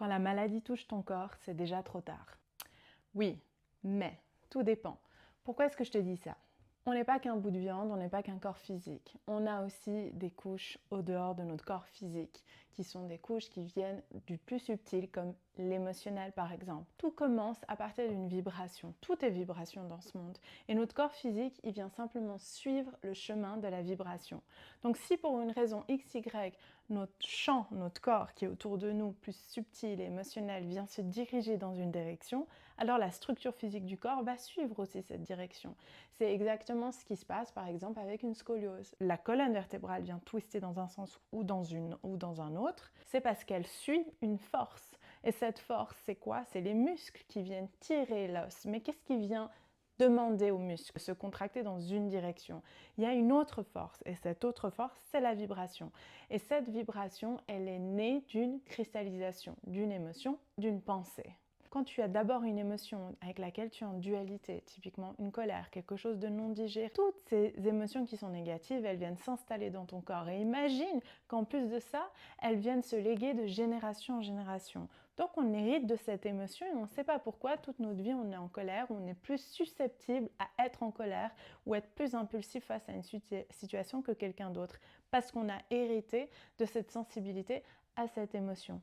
Quand la maladie touche ton corps, c'est déjà trop tard. Oui, mais tout dépend. Pourquoi est-ce que je te dis ça? On n'est pas qu'un bout de viande, on n'est pas qu'un corps physique. On a aussi des couches au dehors de notre corps physique, qui sont des couches qui viennent du plus subtil, comme l'émotionnel par exemple. Tout commence à partir d'une vibration. Tout est vibration dans ce monde. Et notre corps physique, il vient simplement suivre le chemin de la vibration. Donc si pour une raison X, Y, notre champ, notre corps qui est autour de nous, plus subtil et émotionnel, vient se diriger dans une direction, alors la structure physique du corps va suivre aussi cette direction. C'est exactement ce qui se passe par exemple avec une scoliose. La colonne vertébrale vient twister dans un sens ou dans un autre, c'est parce qu'elle suit une force. Et cette force, c'est quoi? C'est les muscles qui viennent tirer l'os. Mais qu'est-ce qui vient demander aux muscles de se contracter dans une direction? Il y a une autre force, et cette autre force, c'est la vibration. Et cette vibration, elle est née d'une cristallisation, d'une émotion, d'une pensée. Quand tu as d'abord une émotion avec laquelle tu es en dualité, typiquement une colère, quelque chose de non digéré, toutes ces émotions qui sont négatives, elles viennent s'installer dans ton corps. Et imagine qu'en plus de ça, elles viennent se léguer de génération en génération. Donc on hérite de cette émotion et on ne sait pas pourquoi toute notre vie on est en colère, on est plus susceptible à être en colère ou être plus impulsif face à une situation que quelqu'un d'autre parce qu'on a hérité de cette sensibilité à cette émotion.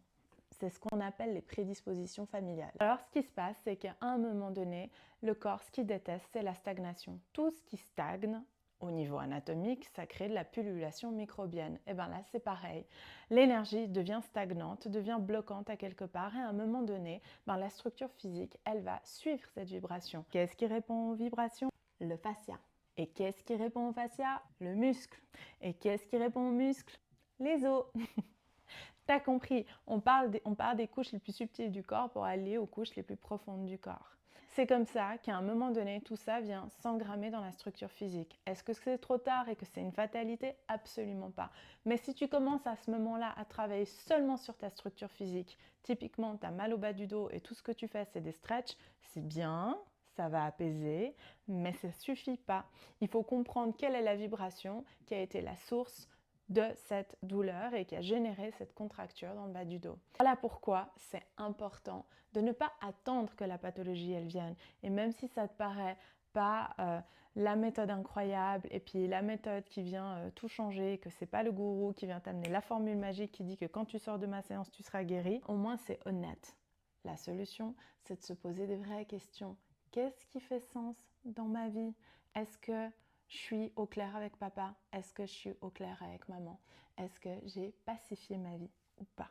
C'est ce qu'on appelle les prédispositions familiales. Alors, ce qui se passe, c'est qu'à un moment donné, le corps, ce qu'il déteste, c'est la stagnation. Tout ce qui stagne, au niveau anatomique, ça crée de la pullulation microbienne. Et bien là, c'est pareil. L'énergie devient stagnante, devient bloquante à quelque part, et à un moment donné, la structure physique, elle va suivre cette vibration. Qu'est-ce qui répond aux vibrations? Le fascia. Et qu'est-ce qui répond au fascia? Le muscle. Et qu'est-ce qui répond au muscle? Les os. T'as compris, on parle des couches les plus subtiles du corps pour aller aux couches les plus profondes du corps. C'est comme ça qu'à un moment donné, tout ça vient s'engrammer dans la structure physique. Est-ce que c'est trop tard et que c'est une fatalité? Absolument pas. Mais si tu commences à ce moment-là à travailler seulement sur ta structure physique, typiquement tu as mal au bas du dos et tout ce que tu fais c'est des stretches, c'est bien, ça va apaiser, mais ça ne suffit pas. Il faut comprendre quelle est la vibration qui a été la source de cette douleur et qui a généré cette contracture dans le bas du dos. Voilà pourquoi c'est important de ne pas attendre que la pathologie elle vienne. Et même si ça te paraît pas la méthode incroyable et puis la méthode qui vient tout changer, que c'est pas le gourou qui vient t'amener la formule magique qui dit que quand tu sors de ma séance tu seras guéri, au moins c'est honnête. La solution, c'est de se poser des vraies questions. Qu'est-ce qui fait sens dans ma vie? Est-ce que je suis au clair avec papa? Est-ce que je suis au clair avec maman? Est-ce que j'ai pacifié ma vie ou pas?